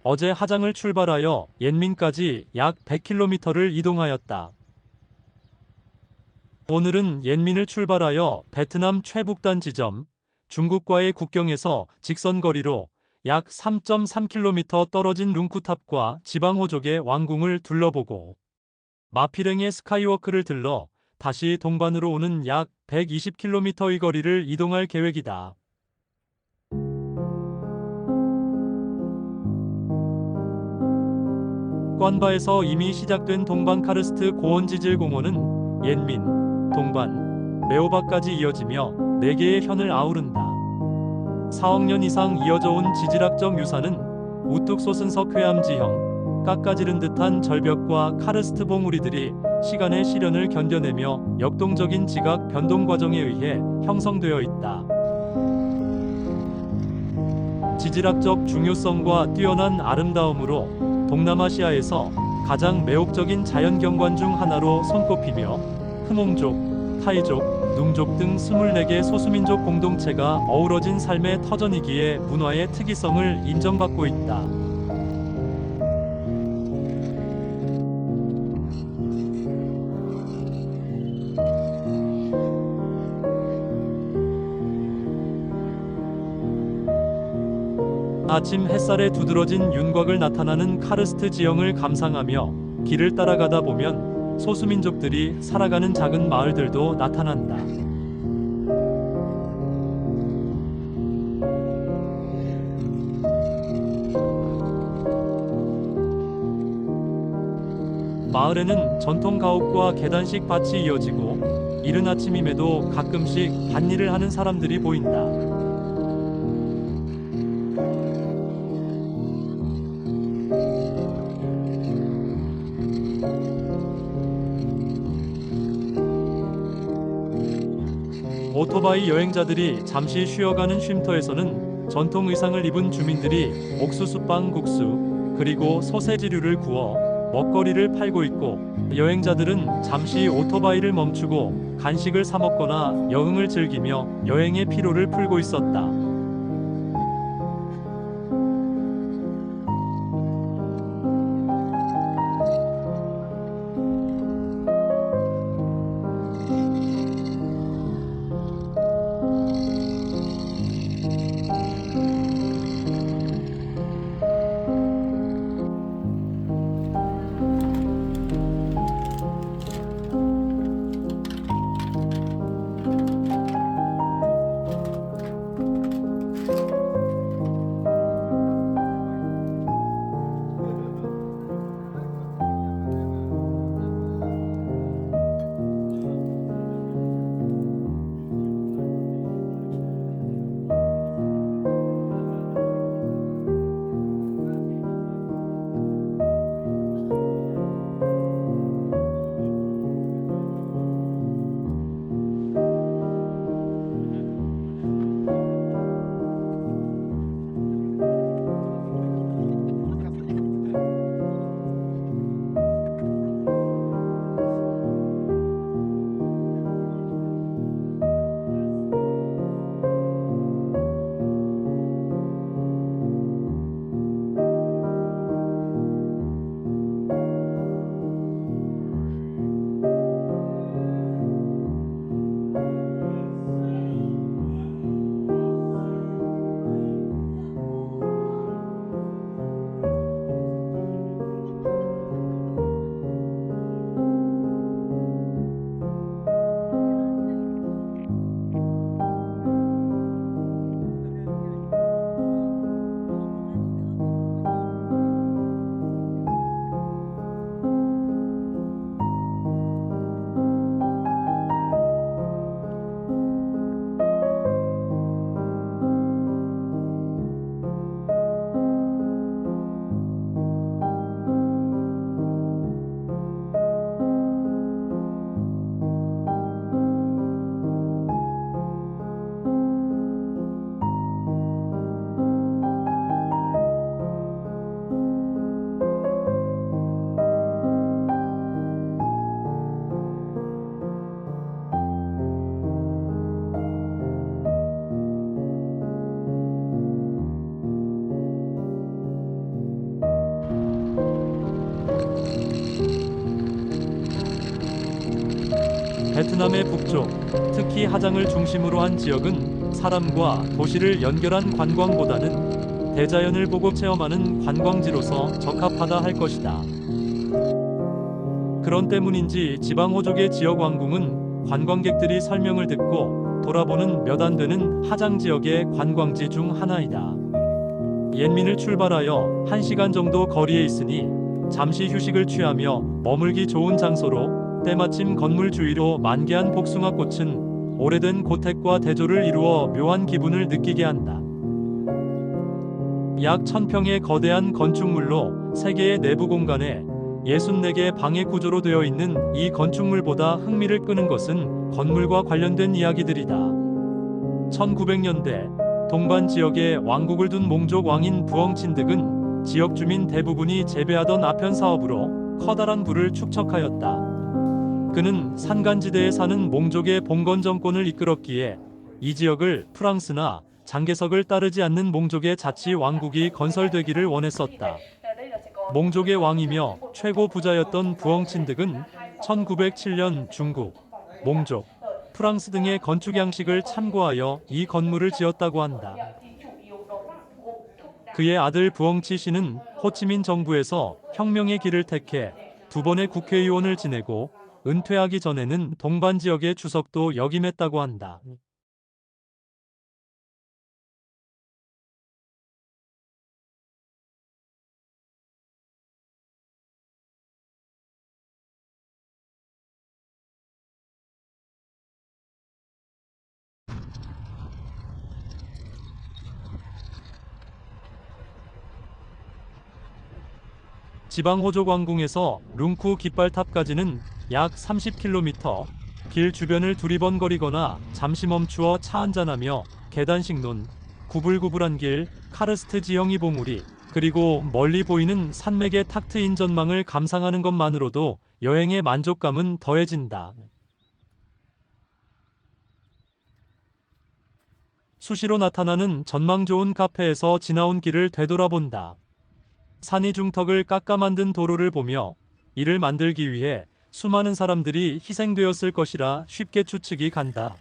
어제 하장을 출발하여 옌민까지 약 100km를 이동하였다. 오늘은 옌민을 출발하여 베트남 최북단 지점, 중국과의 국경에서 직선 거리로 약 3.3km 떨어진 룽쿠탑과 지방호족의 왕궁을 둘러보고 마피랭의 스카이워크를 들러 다시 동반으로 오는 약 120km의 거리를 이동할 계획이다. 관바에서 이미 시작된 동반 카르스트 고원지질공원은 옌민, 동반, 메오바까지 이어지며 4개의 현을 아우른다. 4억 년 이상 이어져 온 지질학적 유산은 우뚝 솟은 석회암지형, 깎아지른 듯한 절벽과 카르스트 봉우리들이 시간의 시련을 견뎌내며 역동적인 지각 변동 과정에 의해 형성되어 있다. 지질학적 중요성과 뛰어난 아름다움으로 동남아시아에서 가장 매혹적인 자연경관 중 하나로 손꼽히며 흐몽족, 타이족, 눅족 등 24개 소수민족 공동체가 어우러진 삶의 터전이기에 문화의 특이성을 인정받고 있다. 아침 햇살에 두드러진 윤곽을 나타나는 카르스트 지형을 감상하며 길을 따라가다 보면 소수민족들이 살아가는 작은 마을들도 나타난다. 마을에는 전통 가옥과 계단식 밭이 이어지고 이른 아침임에도 가끔씩 밭일을 하는 사람들이 보인다. 오토바이 여행자들이 잠시 쉬어가는 쉼터에서는 전통 의상을 입은 주민들이 옥수수빵 국수, 그리고 소세지류를 구워 먹거리를 팔고 있고, 여행자들은 잠시 오토바이를 멈추고 간식을 사 먹거나 여흥을 즐기며 여행의 피로를 풀고 있었다. 베트남의 북쪽, 특히 하장을 중심으로 한 지역은 사람과 도시를 연결한 관광보다는 대자연을 보고 체험하는 관광지로서 적합하다 할 것이다. 그런 때문인지 지방호족의 지역 왕궁은 관광객들이 설명을 듣고 돌아보는 몇 안 되는 하장 지역의 관광지 중 하나이다. 옌민을 출발하여 1시간 정도 거리에 있으니 잠시 휴식을 취하며 머물기 좋은 장소로 때마침 건물 주위로 만개한 복숭아꽃은 오래된 고택과 대조를 이루어 묘한 기분을 느끼게 한다. 약 1000평의 거대한 건축물로 3개의 내부 공간에 64개 방의 구조로 되어 있는 이 건축물보다 흥미를 끄는 것은 건물과 관련된 이야기들이다. 1900년대 동반 지역에 왕국을 둔 몽족 왕인 부엉친득은 지역 주민 대부분이 재배하던 아편 사업으로 커다란 부를 축적하였다. 그는 산간지대에 사는 몽족의 봉건 정권을 이끌었기에 이 지역을 프랑스나 장개석을 따르지 않는 몽족의 자치 왕국이 건설되기를 원했었다. 몽족의 왕이며 최고 부자였던 부엉친득은 1907년 중국, 몽족, 프랑스 등의 건축 양식을 참고하여 이 건물을 지었다고 한다. 그의 아들 부엉치 씨는 호치민 정부에서 혁명의 길을 택해 2번의 국회의원을 지내고 은퇴하기 전에는 동반 지역의 주석도 역임했다고 한다. 지방호족 왕궁에서 룽쿠 깃발탑까지는 약 30km, 길 주변을 두리번거리거나 잠시 멈추어 차 한잔하며 계단식 논, 구불구불한 길, 카르스트 지형이 봉우리, 그리고 멀리 보이는 산맥의 탁 트인 전망을 감상하는 것만으로도 여행의 만족감은 더해진다. 수시로 나타나는 전망 좋은 카페에서 지나온 길을 되돌아본다. 산이 중턱을 깎아 만든 도로를 보며 이를 만들기 위해 수많은 사람들이 희생되었을 것이라 쉽게 추측이 간다.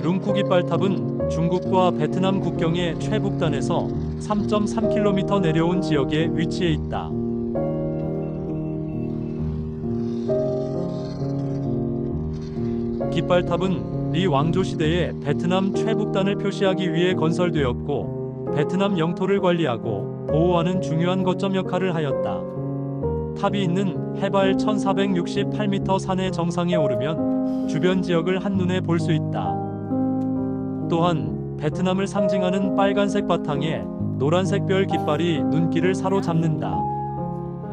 룽쿠 깃발탑은 중국과 베트남 국경의 최북단에서 3.3km 내려온 지역에 위치해 있다. 깃발탑은 리 왕조 시대에 베트남 최북단을 표시하기 위해 건설되었고, 베트남 영토를 관리하고 보호하는 중요한 거점 역할을 하였다. 탑이 있는 해발 1468m 산의 정상에 오르면 주변 지역을 한눈에 볼 수 있다. 또한 베트남을 상징하는 빨간색 바탕에 노란색 별 깃발이 눈길을 사로잡는다.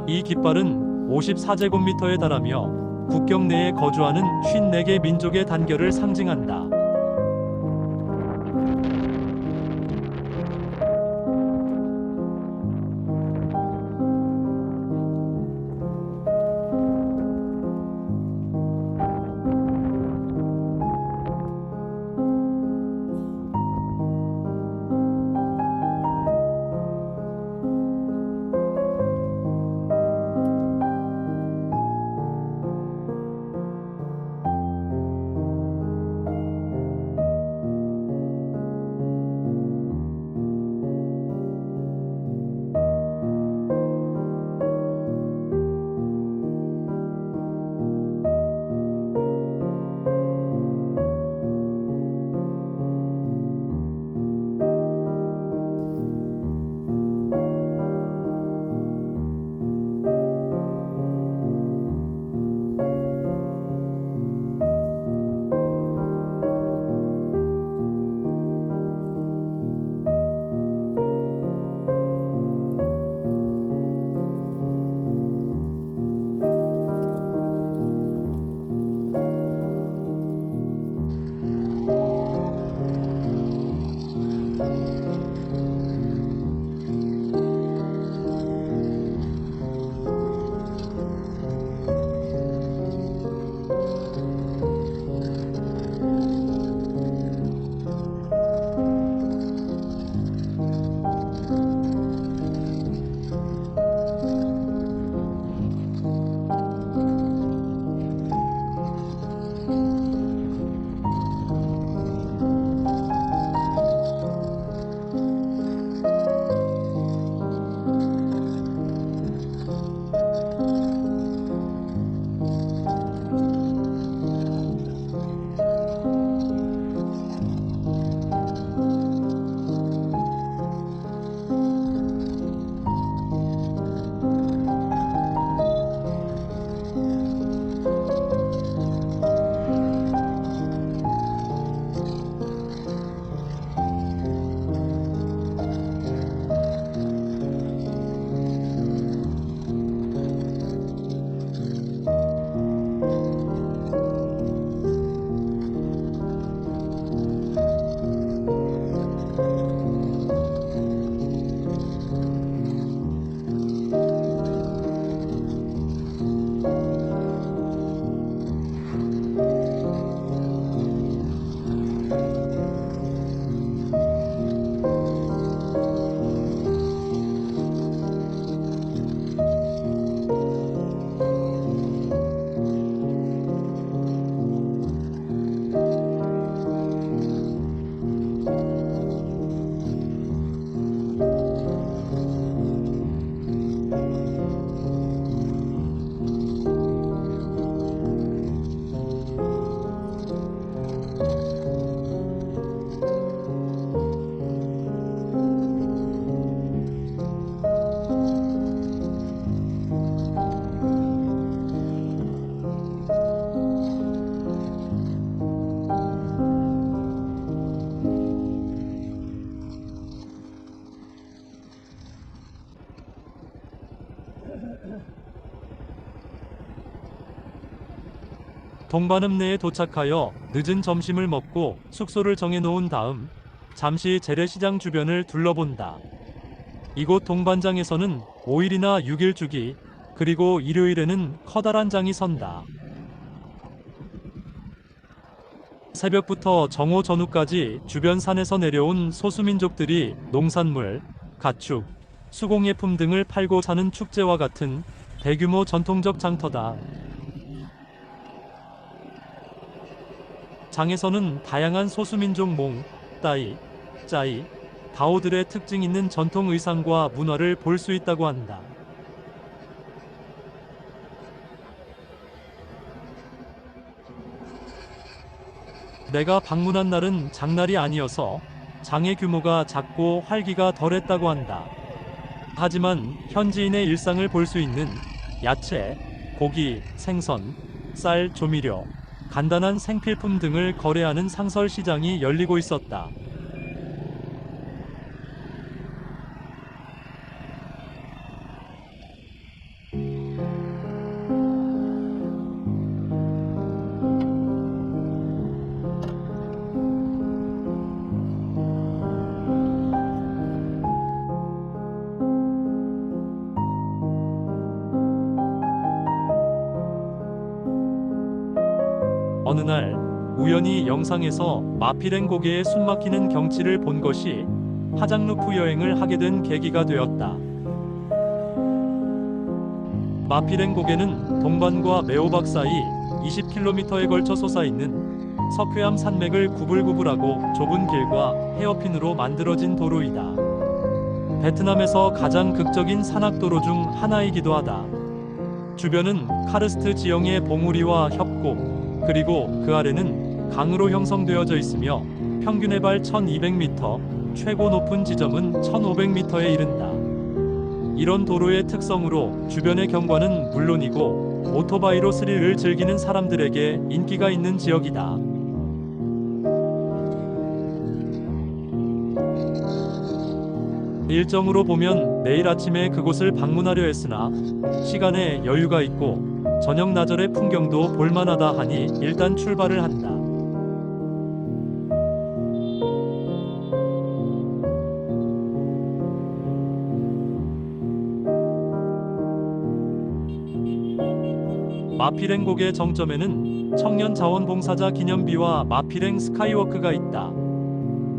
이 깃발은 54제곱미터에 달하며 국경 내에 거주하는 54개 민족의 단결을 상징한다. 동반읍내에 도착하여 늦은 점심을 먹고 숙소를 정해놓은 다음 잠시 재래시장 주변을 둘러본다. 이곳 동반장에서는 5일이나 6일 주기, 그리고 일요일에는 커다란 장이 선다. 새벽부터 정오 전후까지 주변 산에서 내려온 소수민족들이 농산물, 가축, 수공예품 등을 팔고 사는 축제와 같은 대규모 전통적 장터다. 장에서는 다양한 소수민족 몽, 따이, 짜이, 다오들의 특징 있는 전통 의상과 문화를 볼 수 있다고 한다. 내가 방문한 날은 장날이 아니어서 장의 규모가 작고 활기가 덜했다고 한다. 하지만 현지인의 일상을 볼 수 있는 야채, 고기, 생선, 쌀, 조미료, 간단한 생필품 등을 거래하는 상설 시장이 열리고 있었다. 어느 날 우연히 영상에서 마피랭 고개의 숨막히는 경치를 본 것이 하장루프 여행을 하게 된 계기가 되었다. 마피랭 고개는 동반과 메오박 사이 20km에 걸쳐 솟아있는 석회암 산맥을 구불구불하고 좁은 길과 헤어핀으로 만들어진 도로이다. 베트남에서 가장 극적인 산악도로 중 하나이기도 하다. 주변은 카르스트 지형의 봉우리와 협곡, 그리고 그 아래는 강으로 형성되어져 있으며 평균 해발 1200m, 최고 높은 지점은 1500m에 이른다. 이런 도로의 특성으로 주변의 경관은 물론이고 오토바이로 스릴을 즐기는 사람들에게 인기가 있는 지역이다. 일정으로 보면 내일 아침에 그곳을 방문하려 했으나 시간에 여유가 있고 저녁 나절의 풍경도 볼만하다 하니 일단 출발을 한다. 마피랭 고개 정점에는 청년자원봉사자 기념비와 마피랭 스카이워크가 있다.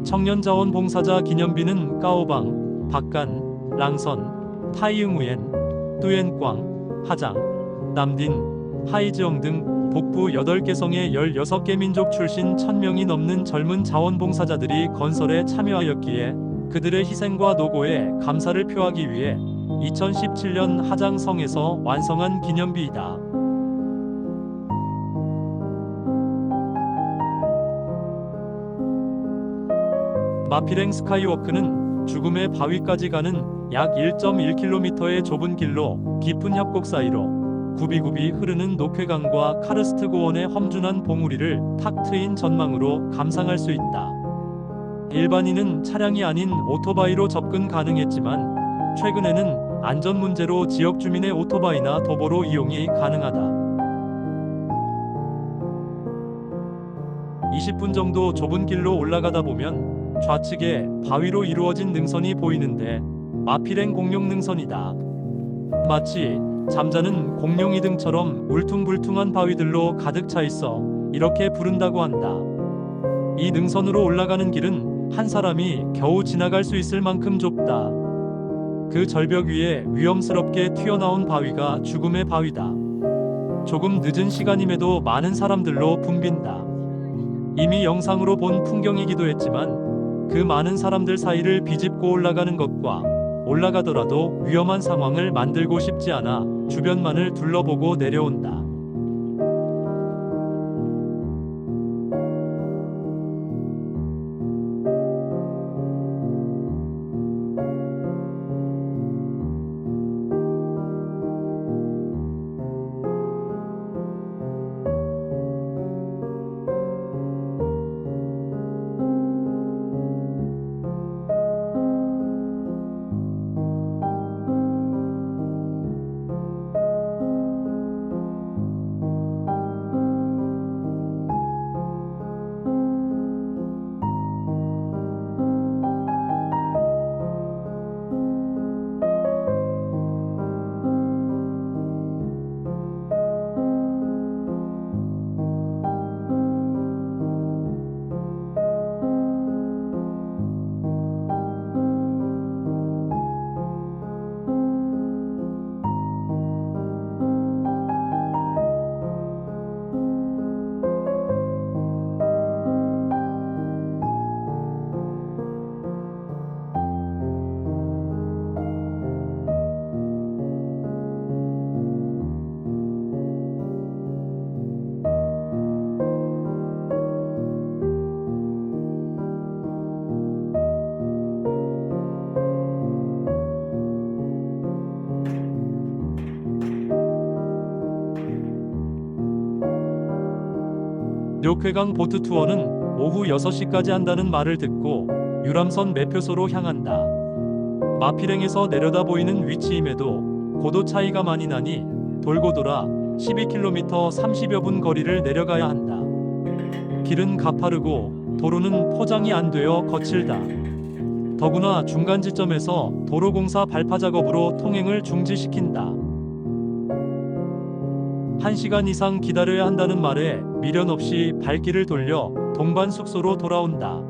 청년자원봉사자 기념비는 까오방, 박간, 랑선, 타이응우엔, 뚜엔꽝, 하장, 남딘, 하이즈엉 등 북부 8개성의 16개 민족 출신 1000명이 넘는 젊은 자원봉사자들이 건설에 참여하였기에 그들의 희생과 노고에 감사를 표하기 위해 2017년 하장성에서 완성한 기념비이다. 마피랭 스카이워크는 죽음의 바위까지 가는 약 1.1km의 좁은 길로 깊은 협곡 사이로 굽이굽이 흐르는 녹회강과 카르스트 고원의 험준한 봉우리를 탁 트인 전망으로 감상할 수 있다. 일반인은 차량이 아닌 오토바이로 접근 가능했지만 최근에는 안전 문제로 지역 주민의 오토바이나 도보로 이용이 가능하다. 20분 정도 좁은 길로 올라가다 보면 좌측에 바위로 이루어진 능선이 보이는데 마피랭 공룡 능선이다. 마치 잠자는 공룡이 등처럼 울퉁불퉁한 바위들로 가득 차 있어 이렇게 부른다고 한다. 이 능선으로 올라가는 길은 한 사람이 겨우 지나갈 수 있을 만큼 좁다. 그 절벽 위에 위험스럽게 튀어나온 바위가 죽음의 바위다. 조금 늦은 시간임에도 많은 사람들로 붐빈다. 이미 영상으로 본 풍경이기도 했지만 그 많은 사람들 사이를 비집고 올라가는 것과 올라가더라도 위험한 상황을 만들고 싶지 않아 주변만을 둘러보고 내려온다. 욕회강 보트 투어는 오후 6시까지 한다는 말을 듣고 유람선 매표소로 향한다. 마피랭에서 내려다 보이는 위치임에도 고도 차이가 많이 나니 돌고 돌아 12km 30여 분 거리를 내려가야 한다. 길은 가파르고 도로는 포장이 안 되어 거칠다. 더구나 중간 지점에서 도로공사 발파 작업으로 통행을 중지시킨다. 1시간 이상 기다려야 한다는 말에 미련 없이 발길을 돌려 동반 숙소로 돌아온다.